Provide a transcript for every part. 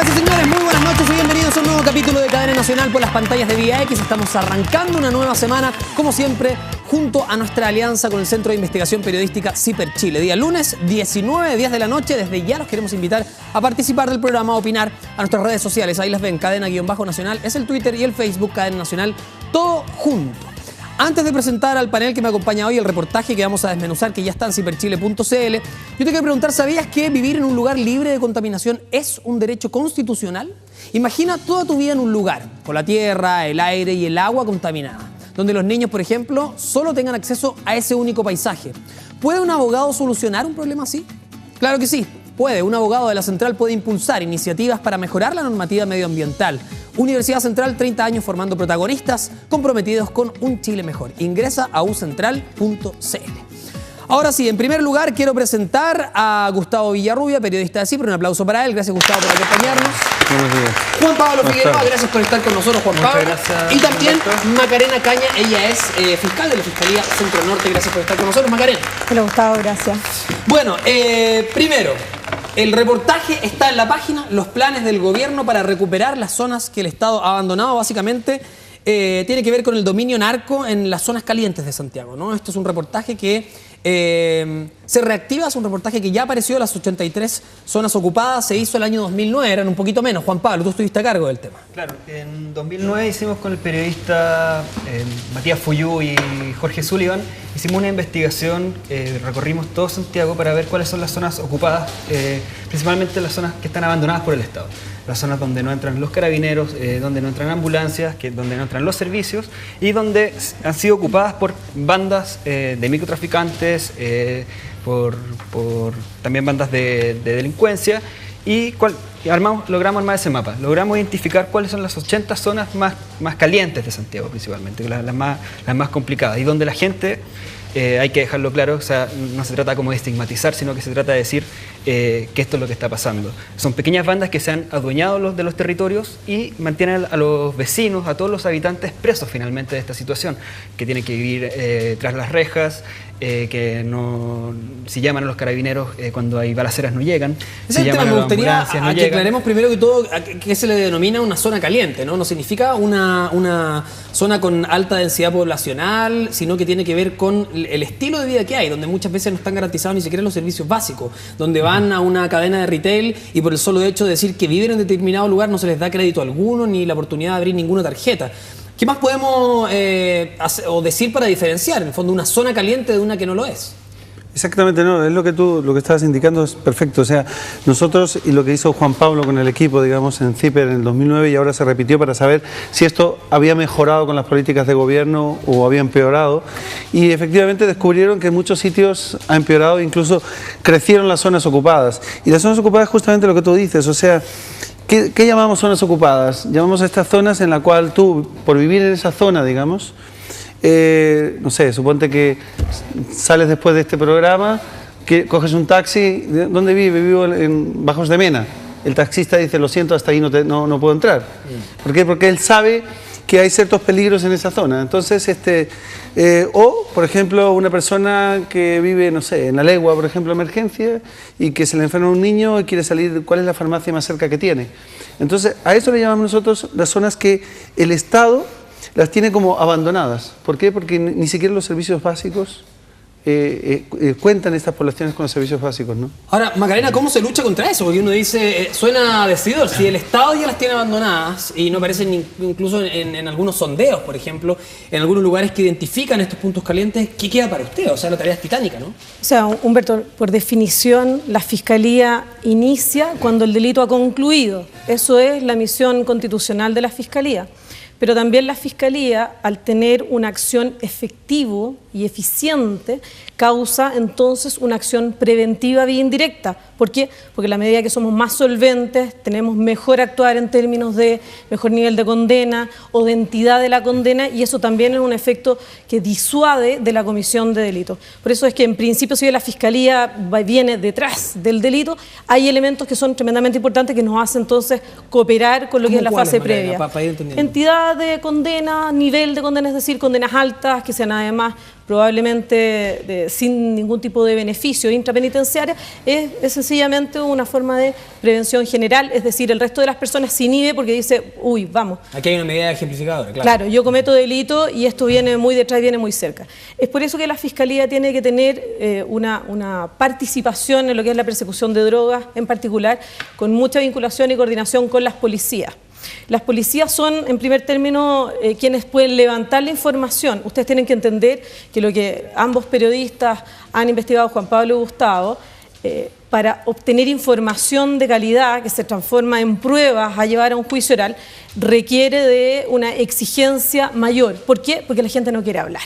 Señoras y señores, muy buenas noches y bienvenidos a un nuevo capítulo de Cadena Nacional por las pantallas de Vía X. Estamos arrancando una nueva semana, como siempre, junto a nuestra alianza con el Centro de Investigación Periodística CIPER Chile. Día lunes, 19, 10 de la noche. Desde ya los queremos invitar a participar del programa, a opinar a nuestras redes sociales. Ahí las ven, Cadena-Nacional, es el Twitter y el Facebook Cadena Nacional, todo junto. Antes de presentar al panel que me acompaña hoy, el reportaje que vamos a desmenuzar, que ya está en ciperchile.cl, yo te quiero preguntar, ¿sabías que vivir en un lugar libre de contaminación es un derecho constitucional? Imagina toda tu vida en un lugar, con la tierra, el aire y el agua contaminada, donde los niños, por ejemplo, solo tengan acceso a ese único paisaje. ¿Puede un abogado solucionar un problema así? Claro que sí, puede. Un abogado de la Central puede impulsar iniciativas para mejorar la normativa medioambiental. Universidad Central, 30 años formando protagonistas comprometidos con un Chile mejor. Ingresa a ucentral.cl. Ahora sí, en primer lugar quiero presentar a Gustavo Villarrubia, periodista de CIPER. Un aplauso para él. Gracias, Gustavo, por acompañarnos. Buenos días. Juan Pablo Figueroa, gracias por estar con nosotros, Juan Pablo. Gracias. Y también Macarena Caña, ella es fiscal de la Fiscalía Centro Norte. Gracias por estar con nosotros, Macarena. Hola, Gustavo, gracias. Bueno, primero, el reportaje está en la página, los planes del gobierno para recuperar las zonas que el Estado ha abandonado. Básicamente tiene que ver con el dominio narco en las zonas calientes de Santiago, ¿no? Esto es un reportaje que se reactiva, es un reportaje que ya apareció, las 83 zonas ocupadas, se hizo el año 2009, eran un poquito menos. Juan Pablo, tú estuviste a cargo del tema. Claro, en 2009 hicimos con el periodista Matías Fuyú y Jorge Sullivan, hicimos una investigación, recorrimos todo Santiago para ver cuáles son las zonas ocupadas, principalmente las zonas que están abandonadas por el Estado. Las zonas donde no entran los carabineros, donde no entran ambulancias, donde no entran los servicios y donde han sido ocupadas por bandas de microtraficantes, por también bandas de delincuencia y logramos armar ese mapa. Logramos identificar cuáles son las 80 zonas más calientes de Santiago principalmente, las más complicadas y donde la gente... hay que dejarlo claro, o sea, no se trata como de estigmatizar, sino que se trata de decir que esto es lo que está pasando. Son pequeñas bandas que se han adueñado de los territorios y mantienen a los vecinos, a todos los habitantes presos finalmente de esta situación, que tienen que vivir tras las rejas, que no, si llaman a los carabineros cuando hay balaceras no llegan. Ese tema me gustaría que aclaremos primero que todo que se le denomina una zona caliente, ¿no? No significa una zona con alta densidad poblacional, sino que tiene que ver con el estilo de vida que hay, donde muchas veces no están garantizados ni siquiera los servicios básicos, donde van a una cadena de retail y por el solo hecho de decir que viven en determinado lugar no se les da crédito alguno ni la oportunidad de abrir ninguna tarjeta. ¿Qué más podemos decir para diferenciar, en el fondo, una zona caliente de una que no lo es? Exactamente, no, es lo que estabas indicando es perfecto. O sea, nosotros y lo que hizo Juan Pablo con el equipo, digamos, en CIPER en el 2009 y ahora se repitió para saber si esto había mejorado con las políticas de gobierno o había empeorado. Y efectivamente descubrieron que en muchos sitios ha empeorado, incluso crecieron las zonas ocupadas. Y las zonas ocupadas es justamente lo que tú dices, o sea... ¿Qué llamamos zonas ocupadas? Llamamos a estas zonas en la cual tú, por vivir en esa zona, digamos, no sé, suponte que sales después de este programa, que coges un taxi, ¿dónde vive? Vivo en Bajos de Mena. El taxista dice, lo siento, hasta ahí no puedo entrar. ¿Por qué? Porque él sabe que hay ciertos peligros en esa zona. Entonces, o, por ejemplo, una persona que vive, no sé, en La Legua, por ejemplo, emergencia, y que se le enferma un niño y quiere salir, ¿cuál es la farmacia más cerca que tiene? Entonces, a eso le llamamos nosotros las zonas que el Estado las tiene como abandonadas. ¿Por qué? Porque ni siquiera los servicios básicos cuentan estas poblaciones con los servicios básicos, ¿no? Ahora, Macarena, ¿cómo se lucha contra eso? Porque uno dice, suena decidor, si el Estado ya las tiene abandonadas y no aparecen incluso en algunos sondeos, por ejemplo, en algunos lugares que identifican estos puntos calientes, ¿qué queda para usted? O sea, la tarea es titánica, ¿no? O sea, Humberto, por definición, la Fiscalía inicia cuando el delito ha concluido. Eso es la misión constitucional de la Fiscalía. Pero también la Fiscalía, al tener una acción efectiva y eficiente, causa entonces una acción preventiva vía indirecta. ¿Por qué? Porque a la medida que somos más solventes, tenemos mejor actuar en términos de mejor nivel de condena o de entidad de la condena, y eso también es un efecto que disuade de la comisión de delitos. Por eso es que en principio, si la Fiscalía viene detrás del delito, hay elementos que son tremendamente importantes que nos hacen entonces cooperar con lo que es la fase previa. Para ir entendiendo. Entidad de condena, nivel de condena, es decir, condenas altas, que sean además probablemente sin ningún tipo de beneficio intrapenitenciaria, es sencillamente una forma de prevención general, es decir, el resto de las personas se inhibe porque dice, uy, vamos. Aquí hay una medida ejemplificadora, claro. Claro, yo cometo delito y esto viene muy detrás, viene muy cerca. Es por eso que la Fiscalía tiene que tener una participación en lo que es la persecución de drogas en particular, con mucha vinculación y coordinación con las policías. Las policías son, en primer término, quienes pueden levantar la información. Ustedes tienen que entender que lo que ambos periodistas han investigado, Juan Pablo y Gustavo, para obtener información de calidad que se transforma en pruebas a llevar a un juicio oral, requiere de una exigencia mayor. ¿Por qué? Porque la gente no quiere hablar.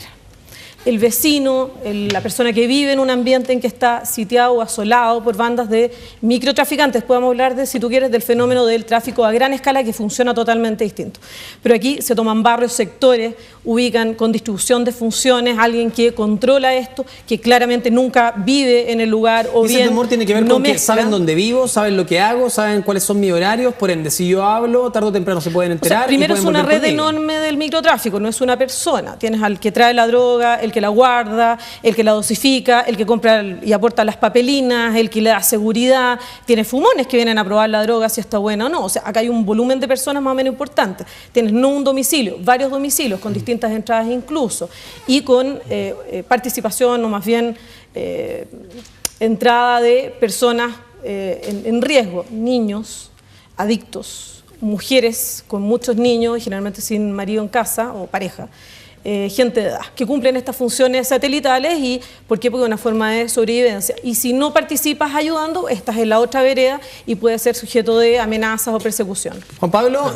El vecino, la persona que vive en un ambiente en que está sitiado o asolado por bandas de microtraficantes, podemos hablar de, si tú quieres, del fenómeno del tráfico a gran escala que funciona totalmente distinto. Pero aquí se toman barrios, sectores, ubican con distribución de funciones, alguien que controla esto, que claramente nunca vive en el lugar o bien... Ese temor tiene que ver con que saben dónde vivo, saben lo que hago, saben cuáles son mis horarios, por ende, si yo hablo, tarde o temprano se pueden enterar. O sea, primero y es pueden una volver red conmigo. enorme del microtráfico, no es una persona. Tienes al que trae la droga, el que la guarda, el que la dosifica, el que compra y aporta las papelinas, el que le da seguridad. Tienes fumones que vienen a probar la droga si está buena o no. O sea, acá hay un volumen de personas más o menos importante. Tienes no un domicilio, varios domicilios con distintas entradas incluso y con participación o más bien entrada de personas en riesgo, niños, adictos, mujeres con muchos niños y generalmente sin marido en casa o pareja. Gente de edad, que cumplen estas funciones satelitales y ¿por qué? Porque es una forma de sobrevivencia. Y si no participas ayudando, estás en la otra vereda y puedes ser sujeto de amenazas o persecución. Juan Pablo,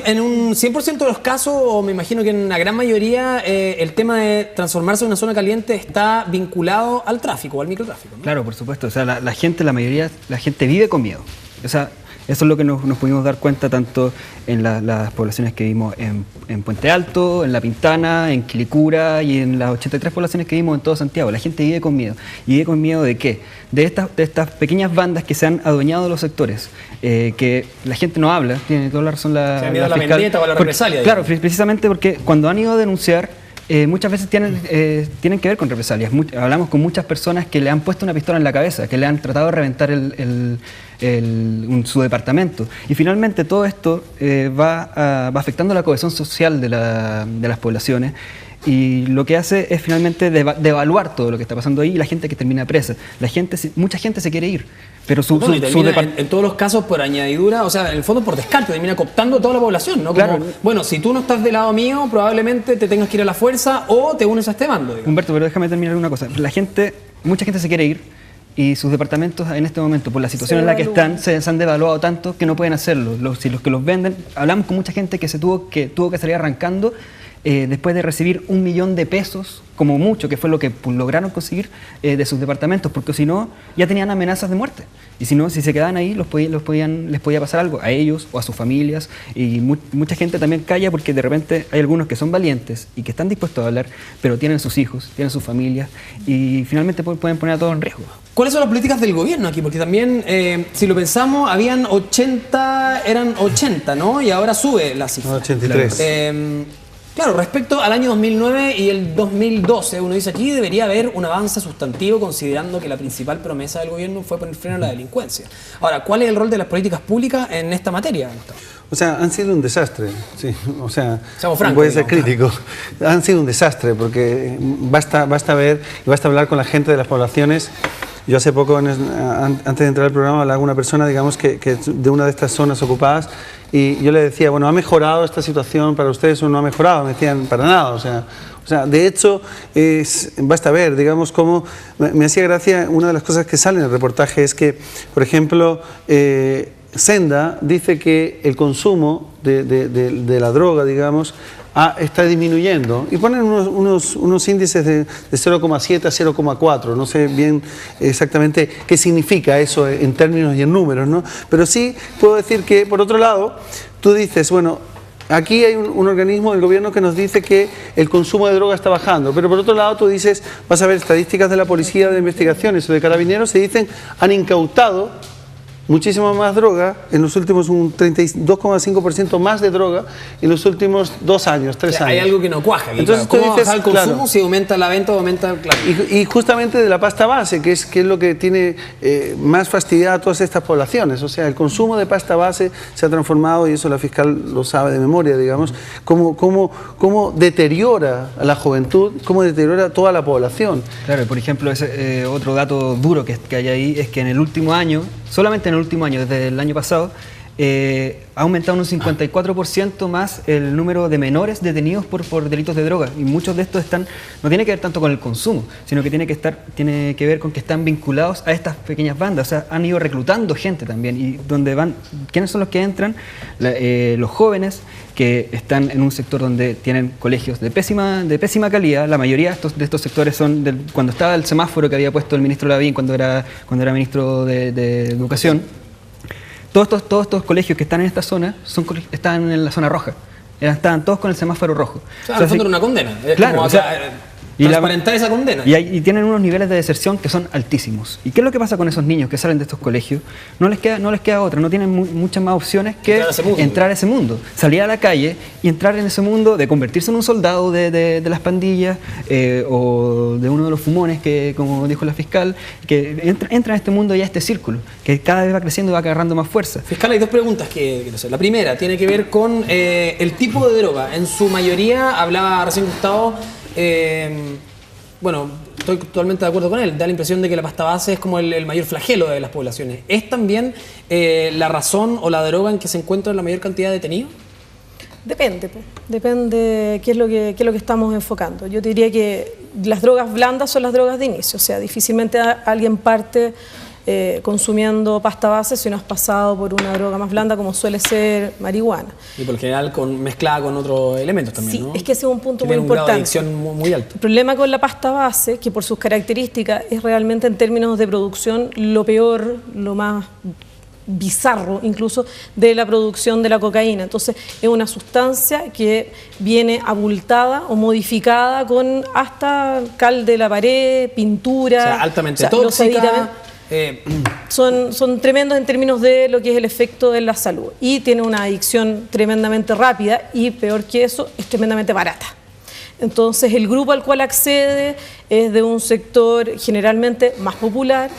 en un 100% de los casos, o me imagino que en una gran mayoría, el tema de transformarse en una zona caliente está vinculado al tráfico o al microtráfico, ¿no? Claro, por supuesto. O sea, la gente vive con miedo. O sea, eso es lo que nos pudimos dar cuenta tanto en las poblaciones que vimos en Puente Alto, en La Pintana, en Quilicura y en las 83 poblaciones que vimos en todo Santiago. La gente vive con miedo. ¿Y vive con miedo de qué? De estas pequeñas bandas que se han adueñado de los sectores, que la gente no habla, tiene toda la razón la Se han ido a la fiscal. vendetta o a la represalia. Claro, precisamente porque cuando han ido a denunciar, muchas veces tienen que ver con represalias. Hablamos con muchas personas que le han puesto una pistola en la cabeza, que le han tratado de reventar su departamento. Y finalmente todo esto va afectando la cohesión social de las poblaciones. Y lo que hace es finalmente devaluar todo lo que está pasando ahí y la gente que termina presa. Mucha gente se quiere ir, pero en todos los casos por añadidura, o sea, en el fondo por descarte, termina cooptando a toda la población, ¿no? Claro. Como, bueno, si tú no estás del lado mío, probablemente te tengas que ir a la fuerza o te unes a este bando, digamos. Humberto, pero déjame terminar una cosa. Mucha gente se quiere ir y sus departamentos en este momento, por la situación en la que están, se han devaluado tanto que no pueden hacerlo. Si los que los venden, hablamos con mucha gente que tuvo que salir arrancando después de recibir 1 millón de pesos, como mucho, que fue lo que lograron conseguir de sus departamentos, porque si no, ya tenían amenazas de muerte. Y si no, si se quedaban ahí, les podía pasar algo a ellos o a sus familias. Y mucha gente también calla porque de repente hay algunos que son valientes y que están dispuestos a hablar, pero tienen sus hijos, tienen sus familias y finalmente pueden poner a todos en riesgo. ¿Cuáles son las políticas del gobierno aquí? Porque también, si lo pensamos, eran 80, ¿no? Y ahora sube la cifra. 83. Claro, respecto al año 2009 y el 2012, uno dice aquí debería haber un avance sustantivo considerando que la principal promesa del gobierno fue poner freno a la delincuencia. Ahora, ¿cuál es el rol de las políticas públicas en esta materia, Gustavo? O sea, han sido un desastre, sí, o sea, seamos francos, voy a ser crítico, han sido un desastre porque basta ver y basta hablar con la gente de las poblaciones. Yo hace poco, antes de entrar al programa, hablaba con una persona, digamos, que de una de estas zonas ocupadas y yo le decía, bueno, ¿ha mejorado esta situación para ustedes o no ha mejorado? Me decían, para nada, o sea, de hecho, basta ver, digamos, cómo me hacía gracia, una de las cosas que sale en el reportaje es que, por ejemplo, Senda dice que el consumo de la droga, digamos, está disminuyendo y ponen unos índices de 0,7 a 0,4, no sé bien exactamente qué significa eso en términos y en números, ¿no? Pero sí puedo decir que, por otro lado, tú dices, bueno, aquí hay un organismo del gobierno que nos dice que el consumo de droga está bajando, pero por otro lado tú dices, vas a ver estadísticas de la policía de investigaciones o de carabineros, se dicen, han incautado muchísima más droga, en los últimos un 32,5% más de droga en los últimos 2 años, 3 años. Hay algo que no cuaja aquí. Entonces, ¿Cómo tú dices, bajar el consumo claro, si aumenta la venta o aumenta claro. y justamente de la pasta base, que es lo que tiene más fastidiada a todas estas poblaciones. O sea, el consumo de pasta base se ha transformado, y eso la fiscal lo sabe de memoria, digamos, cómo deteriora a la juventud, cómo deteriora a toda la población. Claro, por ejemplo, ese, otro dato duro que hay ahí es que en el último año, solamente en el último año, desde el año pasado, ha aumentado un 54% más el número de menores detenidos por delitos de droga, y muchos de estos no tiene que ver tanto con el consumo, sino que tiene que ver con que están vinculados a estas pequeñas bandas. O sea, han ido reclutando gente también, y donde van, ¿quiénes son los que entran? Los jóvenes que están en un sector donde tienen colegios de pésima calidad. La mayoría de estos sectores son cuando estaba el semáforo que había puesto el ministro Lavín cuando era ministro de Educación. Todos estos colegios que están en esta zona están en la zona roja. Estaban todos con el semáforo rojo. O sea, en el fondo era una condena. Claro, como, o sea, transparentar esa condena. Y tienen unos niveles de deserción que son altísimos. ¿Y qué es lo que pasa con esos niños que salen de estos colegios? No les queda otra, no tienen muchas más opciones que entrar a ese mundo. Salir a la calle y entrar en ese mundo de convertirse en un soldado de las pandillas o de uno de los fumones que, como dijo la fiscal, que entra en este mundo y a este círculo, que cada vez va creciendo y va agarrando más fuerza. Fiscal, hay 2 preguntas que quiero hacer. La primera tiene que ver con el tipo de droga. En su mayoría, hablaba recién Gustavo, bueno, estoy totalmente de acuerdo con él, da la impresión de que la pasta base es como el mayor flagelo de las poblaciones. ¿Es también la razón o la droga en que se encuentra la mayor cantidad de detenidos? Depende qué es lo que estamos enfocando. Yo te diría que las drogas blandas son las drogas de inicio, o sea, difícilmente alguien parte consumiendo pasta base si no has pasado por una droga más blanda como suele ser marihuana. Y por lo general mezclada con otros elementos también, sí, ¿no? es que ese es un punto muy un grado de importante. adicción muy alto. El problema con la pasta base, que por sus características es realmente en términos de producción lo peor, lo más bizarro incluso de la producción de la cocaína. Entonces es una sustancia que viene abultada o modificada con hasta cal de la pared, pintura, o sea, altamente tóxica. Son tremendos en términos de lo que es el efecto en la salud, y tiene una adicción tremendamente rápida, y peor que eso, es tremendamente barata. Entonces el grupo al cual accede es de un sector generalmente más popular,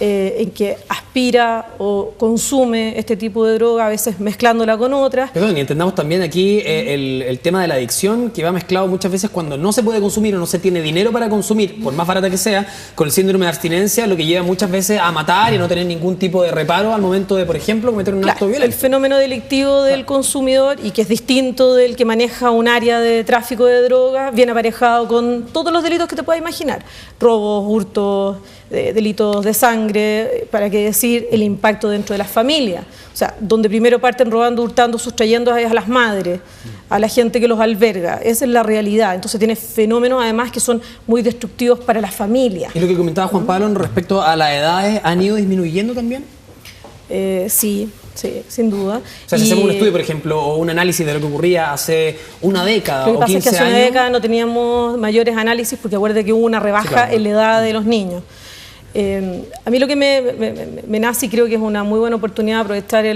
en que aspira o consume este tipo de droga, a veces mezclándola con otras. Perdón, y entendamos también aquí el tema de la adicción, que va mezclado muchas veces cuando no se puede consumir o no se tiene dinero para consumir, por más barata que sea, con el síndrome de abstinencia, lo que lleva muchas veces a matar y a no tener ningún tipo de reparo al momento de, por ejemplo, cometer un acto violento. El fenómeno delictivo del consumidor, y que es distinto del que maneja un área de tráfico de drogas, viene aparejado con todos los delitos que te puedas imaginar: robos, hurtos, delitos de sangre, para qué decir el impacto dentro de las familias. O sea, donde primero parten robando, hurtando, sustrayendo a las madres, a la gente que los alberga. Esa es la realidad. Entonces tiene fenómenos además que son muy destructivos para la familia. ¿Y lo que comentaba Juan Pablo respecto a las edades han ido disminuyendo también? Sí, sin duda. O sea, si hacemos un estudio, por ejemplo, o un análisis de lo que ocurría hace una década o 15 años... Lo que pasa es que hace una década no teníamos mayores análisis, porque acuérdate que hubo una rebaja en la edad de los niños. A mí lo que me nace, y creo que es una muy buena oportunidad de aprovechar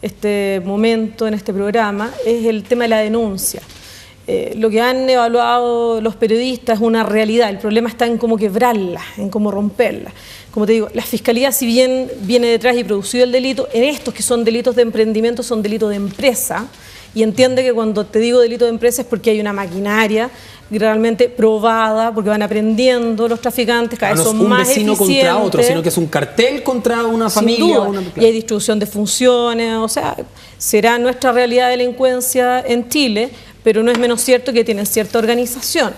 este momento en este programa, es el tema de la denuncia. Lo que han evaluado los periodistas es una realidad. El problema está en cómo quebrarla, en cómo romperla. Como te digo, la Fiscalía, si bien viene detrás y producido el delito, en estos que son delitos de emprendimiento son delitos de empresa, y entiende que cuando te digo delito de empresa es porque hay una maquinaria realmente probada, porque van aprendiendo los traficantes, cada vez son más eficientes. No es un vecino contra otro, sino que es un cartel contra una familia. Y hay distribución de funciones, o sea, será nuestra realidad de delincuencia en Chile, pero no es menos cierto que tienen cierta organización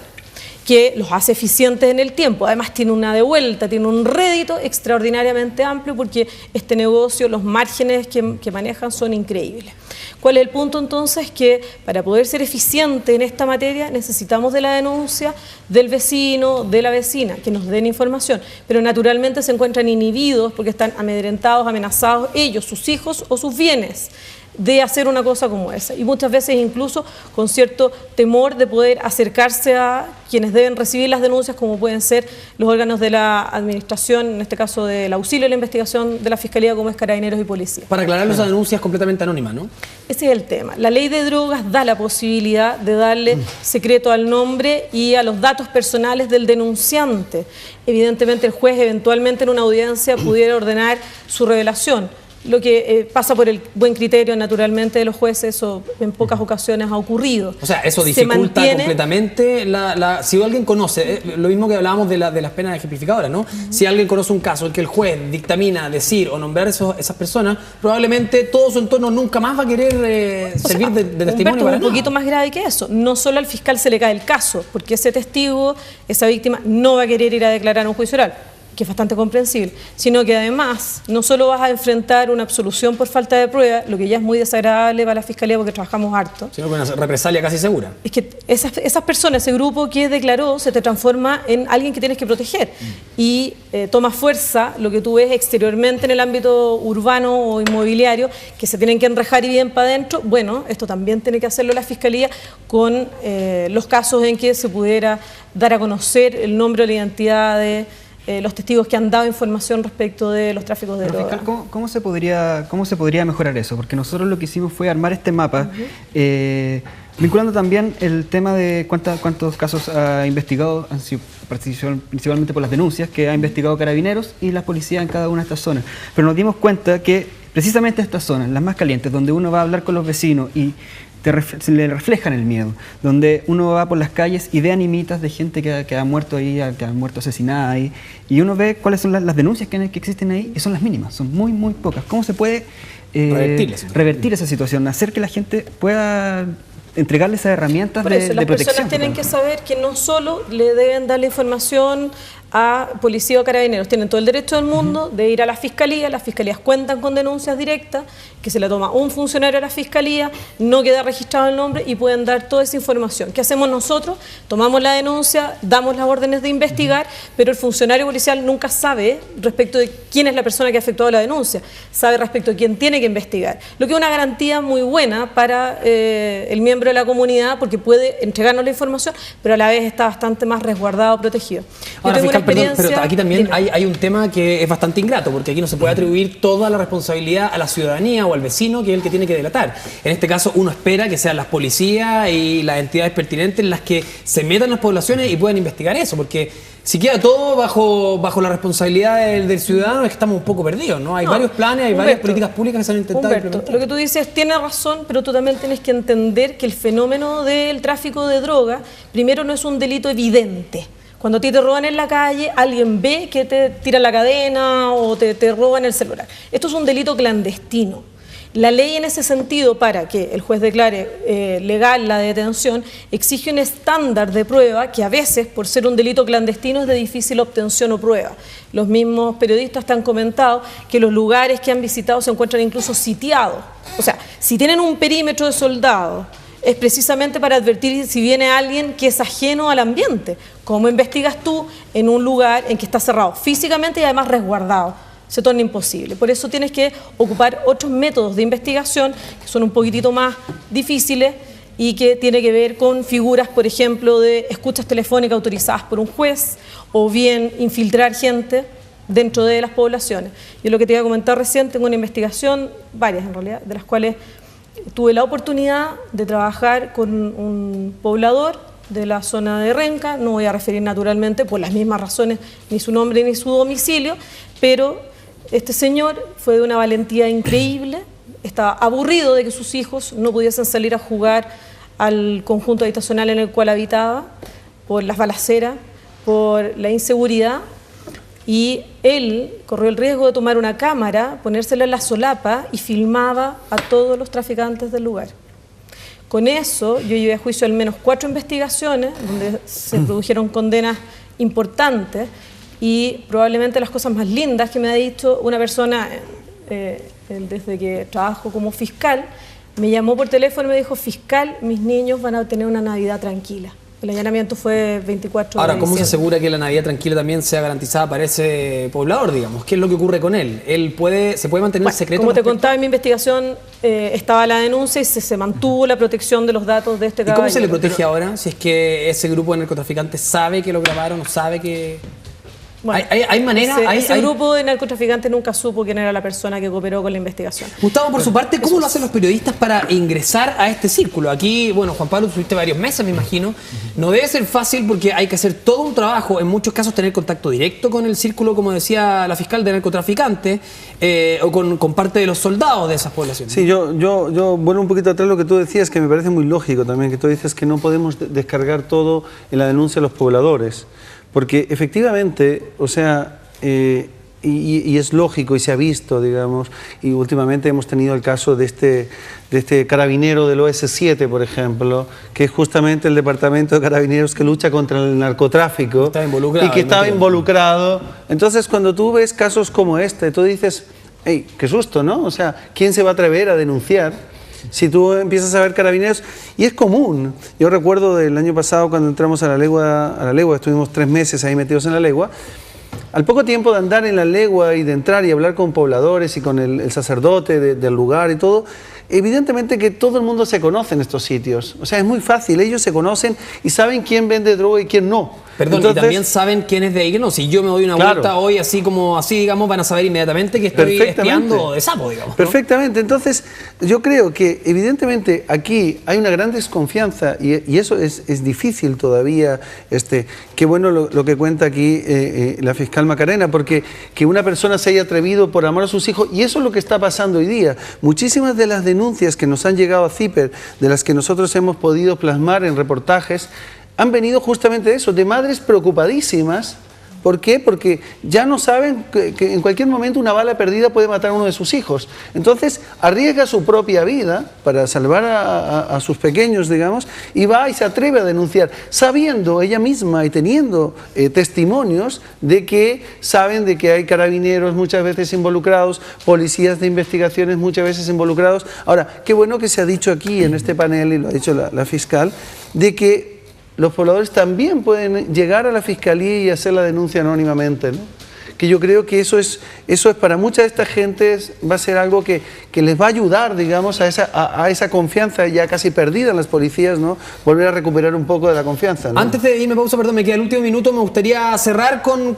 que los hace eficientes en el tiempo. Además tiene una devuelta, tiene un rédito extraordinariamente amplio, porque este negocio, los márgenes que manejan son increíbles. ¿Cuál es el punto entonces? Que para poder ser eficiente en esta materia necesitamos de la denuncia del vecino, de la vecina, que nos den información, pero naturalmente se encuentran inhibidos porque están amedrentados, amenazados ellos, sus hijos o sus bienes, de hacer una cosa como esa, y muchas veces incluso con cierto temor de poder acercarse a quienes deben recibir las denuncias, como pueden ser los órganos de la administración, en este caso del auxilio de la investigación de la Fiscalía, como es Carabineros y Policía. Para aclararlo, esa denuncia es completamente anónima, ¿no? Ese es el tema. La ley de drogas da la posibilidad de darle secreto al nombre y a los datos personales del denunciante. Evidentemente el juez eventualmente en una audiencia pudiera ordenar su revelación. Lo que pasa por el buen criterio, naturalmente, de los jueces, eso en pocas ocasiones ha ocurrido. O sea, eso dificulta completamente si alguien conoce, lo mismo que hablábamos de las penas ejemplificadoras, ¿no? Si alguien conoce un caso en que el juez dictamina decir o nombrar esas personas, probablemente todo su entorno nunca más va a querer servir de testimonio para nada. Un poquito más grave que eso. No solo al fiscal se le cae el caso, porque ese testigo, esa víctima, no va a querer ir a declarar a un juicio oral, que es bastante comprensible, sino que además no solo vas a enfrentar una absolución por falta de prueba, lo que ya es muy desagradable para la Fiscalía porque trabajamos harto, sino con una represalia casi segura. Es que esas personas, ese grupo que declaró, se te transforma en alguien que tienes que proteger y toma fuerza lo que tú ves exteriormente en el ámbito urbano o inmobiliario, que se tienen que enrejar y bien para adentro. Bueno, esto también tiene que hacerlo la Fiscalía con los casos en que se pudiera dar a conocer el nombre o la identidad de los testigos que han dado información respecto de los tráficos de drogas. Fiscal, ¿cómo se podría mejorar eso? Porque nosotros lo que hicimos fue armar este mapa, vinculando también el tema de cuántos casos ha investigado, han sido principalmente por las denuncias que ha investigado Carabineros y las policías en cada una de estas zonas. Pero nos dimos cuenta que precisamente estas zonas, las más calientes, donde uno va a hablar con los vecinos y se le reflejan el miedo, donde uno va por las calles y ve animitas de gente que ha muerto ahí, que ha muerto asesinada ahí, y uno ve cuáles son las denuncias que existen ahí, y son las mínimas, son muy, muy pocas. ¿Cómo se puede revertir esa situación? Hacer que la gente pueda entregarle esas herramientas de protección. Las personas tienen que saber que no solo le deben dar la información a policía o carabineros, tienen todo el derecho del mundo de ir a la fiscalía, las fiscalías cuentan con denuncias directas, que se la toma un funcionario a la fiscalía, no queda registrado el nombre y pueden dar toda esa información. ¿Qué hacemos nosotros? Tomamos la denuncia, damos las órdenes de investigar, pero el funcionario policial nunca sabe respecto de quién es la persona que ha efectuado la denuncia, sabe respecto de quién tiene que investigar, lo que es una garantía muy buena para el miembro de la comunidad porque puede entregarnos la información, pero a la vez está bastante más resguardado, protegido. Ahora, fiscal, perdón, pero aquí también hay un tema que es bastante ingrato, porque aquí no se puede atribuir toda la responsabilidad a la ciudadanía o al vecino, que es el que tiene que delatar. En este caso, uno espera que sean las policías y las entidades pertinentes las que se metan en las poblaciones y puedan investigar eso, porque si queda todo bajo la responsabilidad del ciudadano, es que estamos un poco perdidos, ¿no? Hay varios planes, hay varias políticas públicas que se han intentado implementar. Lo que tú dices tiene razón, pero tú también tienes que entender que el fenómeno del tráfico de droga, primero, no es un delito evidente. Cuando a ti te roban en la calle, alguien ve que te tiran la cadena o te roban el celular. Esto es un delito clandestino. La ley en ese sentido, para que el juez declare legal la detención, exige un estándar de prueba que a veces, por ser un delito clandestino, es de difícil obtención o prueba. Los mismos periodistas te han comentado que los lugares que han visitado se encuentran incluso sitiados. O sea, si tienen un perímetro de soldados, es precisamente para advertir si viene alguien que es ajeno al ambiente. ¿Cómo investigas tú en un lugar en que está cerrado físicamente y además resguardado? Se torna imposible. Por eso tienes que ocupar otros métodos de investigación que son un poquitito más difíciles y que tiene que ver con figuras, por ejemplo, de escuchas telefónicas autorizadas por un juez o bien infiltrar gente dentro de las poblaciones. Yo lo que te iba a comentar recién, tengo una investigación, varias en realidad, de las cuales tuve la oportunidad de trabajar con un poblador de la zona de Renca, no voy a referir naturalmente por las mismas razones ni su nombre ni su domicilio, pero este señor fue de una valentía increíble, estaba aburrido de que sus hijos no pudiesen salir a jugar al conjunto habitacional en el cual habitaba, por las balaceras, por la inseguridad, y él corrió el riesgo de tomar una cámara, ponérsela en la solapa y filmaba a todos los traficantes del lugar. Con eso yo llevé a juicio al menos 4 investigaciones donde se produjeron condenas importantes y probablemente las cosas más lindas que me ha dicho una persona desde que trabajo como fiscal Me llamó por teléfono y me dijo, fiscal, mis niños van a tener una Navidad tranquila. El allanamiento fue 24 Ahora, de ¿cómo se diciembre. asegura que la Navidad tranquila también sea garantizada para ese poblador, digamos? ¿Qué es lo que ocurre con él? ¿Se puede mantener Bueno, secreto? como te respecto? contaba en mi investigación, estaba la denuncia y se mantuvo la protección de los datos de este ¿Y caballero. cómo se le protege ahora si es que ese grupo de narcotraficantes sabe que lo grabaron o sabe que...? Bueno, ¿Hay manera? Ese grupo de narcotraficantes nunca supo quién era la persona que cooperó con la investigación. Gustavo, por su parte, ¿cómo lo hacen los periodistas para ingresar a este círculo? Aquí, bueno, Juan Pablo, tuviste varios meses, me imagino. No debe ser fácil porque hay que hacer todo un trabajo, en muchos casos tener contacto directo con el círculo, como decía la fiscal, de narcotraficantes o con parte de los soldados de esas poblaciones. Sí, yo vuelvo un poquito atrás lo que tú decías, que me parece muy lógico también, que tú dices que no podemos descargar todo en la denuncia de los pobladores. Porque efectivamente, o sea, y es lógico y se ha visto, digamos, y últimamente hemos tenido el caso de este carabinero del OS7, por ejemplo, que es justamente el departamento de carabineros que lucha contra el narcotráfico y que estaba involucrado. Entonces, cuando tú ves casos como este, tú dices, hey, qué susto, ¿no? O sea, ¿quién se va a atrever a denunciar? Si tú empiezas a ver carabineros, y es común. Yo recuerdo del año pasado cuando entramos a la legua, estuvimos 3 meses ahí metidos en la legua. Al poco tiempo de andar en la legua y de entrar y hablar con pobladores y con el sacerdote del lugar y todo, evidentemente que todo el mundo se conoce en estos sitios. O sea, es muy fácil, ellos se conocen y saben quién vende droga y quién no. Perdón, entonces, y también saben quién es de ahí que no. Si yo me doy una vuelta hoy así, digamos, van a saber inmediatamente que estoy espiando de sapo, digamos, ¿no? Perfectamente. Entonces, yo creo que evidentemente aquí hay una gran desconfianza y eso es difícil todavía. Qué bueno lo que cuenta aquí la fiscal Macarena, porque que una persona se haya atrevido por amor a sus hijos, y eso es lo que está pasando hoy día. Muchísimas de las denuncias que nos han llegado a CIPER, de las que nosotros hemos podido plasmar en reportajes, han venido justamente de eso, de madres preocupadísimas. ¿Por qué? Porque ya no saben que en cualquier momento una bala perdida puede matar a uno de sus hijos. Entonces arriesga su propia vida para salvar a sus pequeños, digamos, y va y se atreve a denunciar, sabiendo ella misma y teniendo testimonios de que saben de que hay carabineros muchas veces involucrados, policías de investigaciones muchas veces involucrados. Ahora, qué bueno que se ha dicho aquí en este panel, y lo ha dicho la fiscal, de que los pobladores también pueden llegar a la fiscalía y hacer la denuncia anónimamente, ¿no? Que yo creo que eso es para mucha de esta gente va a ser algo que les va a ayudar, digamos, a esa confianza ya casi perdida en las policías, ¿no? Volver a recuperar un poco de la confianza, ¿no? Antes de irme a pausa, perdón, me queda el último minuto, me gustaría cerrar con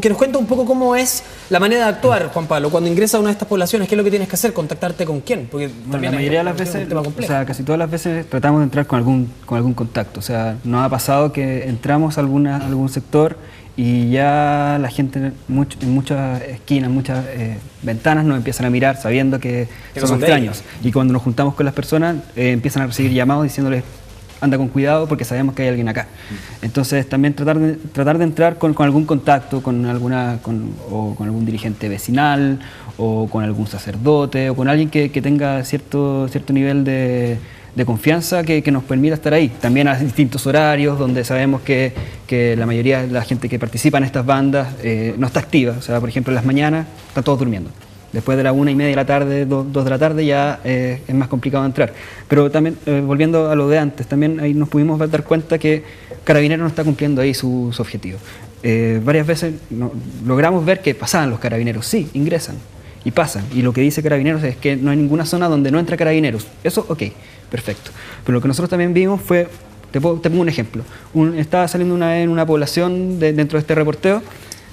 que nos cuente un poco cómo es la manera de actuar, Juan Pablo, cuando ingresa a una de estas poblaciones. ¿Qué es lo que tienes que hacer? ¿Contactarte con quién? Porque la mayoría de las veces, o sea, casi todas las veces tratamos de entrar con algún contacto. O sea, nos ha pasado que entramos a algún sector y ya la gente en muchas esquinas, muchas ventanas nos empiezan a mirar sabiendo que somos extraños. Y cuando nos juntamos con las personas empiezan a recibir llamados diciéndoles anda con cuidado porque sabemos que hay alguien acá. Entonces también tratar de entrar con algún contacto, con algún dirigente vecinal o con algún sacerdote o con alguien que tenga cierto nivel de confianza que nos permita estar ahí. También a distintos horarios donde sabemos que la mayoría de la gente que participa en estas bandas no está activa. O sea, por ejemplo, en las mañanas están todos durmiendo. Después de la 1:30 de la tarde, 2 de la tarde ya es más complicado entrar. Pero también, volviendo a lo de antes, también ahí nos pudimos dar cuenta que Carabineros no está cumpliendo ahí su objetivo. Varias veces logramos ver que pasaban los carabineros, sí, ingresan y pasan. Y lo que dice Carabineros es que no hay ninguna zona donde no entra Carabineros. Eso, ok, perfecto. Pero lo que nosotros también vimos fue, te pongo un ejemplo. Estaba saliendo una vez en una población dentro de este reporteo.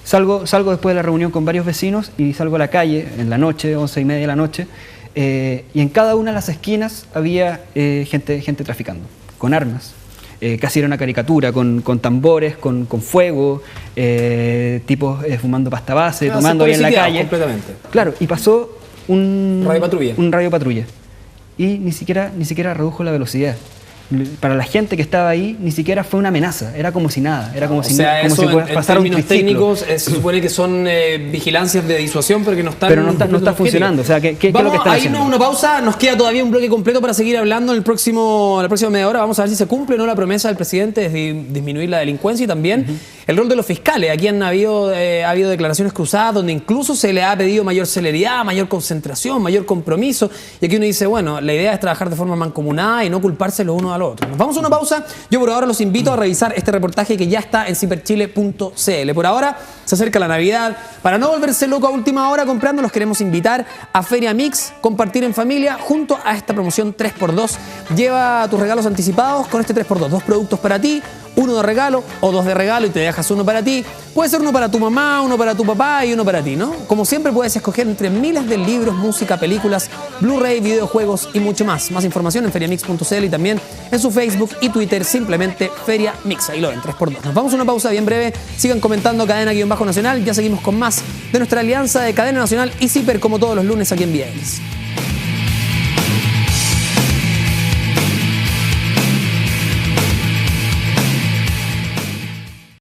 Salgo después de la reunión con varios vecinos y salgo a la calle en la noche, 11:30 de la noche, y en cada una de las esquinas había gente traficando, con armas. Casi era una caricatura, con tambores, con fuego, tipos fumando pasta base, tomando ahí en la calle. Completamente. Claro, y pasó un radio patrulla. Un radio patrulla. Y ni siquiera redujo la velocidad. para la gente que estaba ahí ni siquiera fue una amenaza, era como si nada, era como si sea, como eso si en pasara un términos triciclo. técnicos se supone que son vigilancias de disuasión, pero que no están... Pero no está funcionando, o sea, ¿qué es lo que Vamos están a haciendo? irnos a una pausa, nos queda todavía un bloque completo para seguir hablando en la próxima media hora. Vamos a ver si se cumple o no la promesa del presidente de disminuir la delincuencia y también el rol de los fiscales. Aquí ha habido declaraciones cruzadas donde incluso se le ha pedido mayor celeridad, mayor concentración, mayor compromiso. Y aquí uno dice, bueno, la idea es trabajar de forma mancomunada y no culparse los unos a los otros. Nos vamos a una pausa. Yo por ahora los invito a revisar este reportaje que ya está en ciperchile.cl. Por ahora se acerca la Navidad. Para no volverse loco a última hora comprando, los queremos invitar a Feria Mix, compartir en familia junto a esta promoción 3x2. Lleva tus regalos anticipados con este 3x2. 2 productos para ti, uno de regalo o 2 de regalo y te dejas uno para ti. Puede ser uno para tu mamá, uno para tu papá y uno para ti, ¿no? Como siempre puedes escoger entre miles de libros, música, películas, Blu-ray, videojuegos y mucho más. Más información en feriamix.cl y también en su Facebook y Twitter, simplemente Feria Mix. Ahí lo ven, 3x2. Nos vamos a una pausa bien breve. Sigan comentando Cadena-Nacional. Ya seguimos con más de nuestra alianza de Cadena Nacional y Ciper como todos los lunes aquí en VX.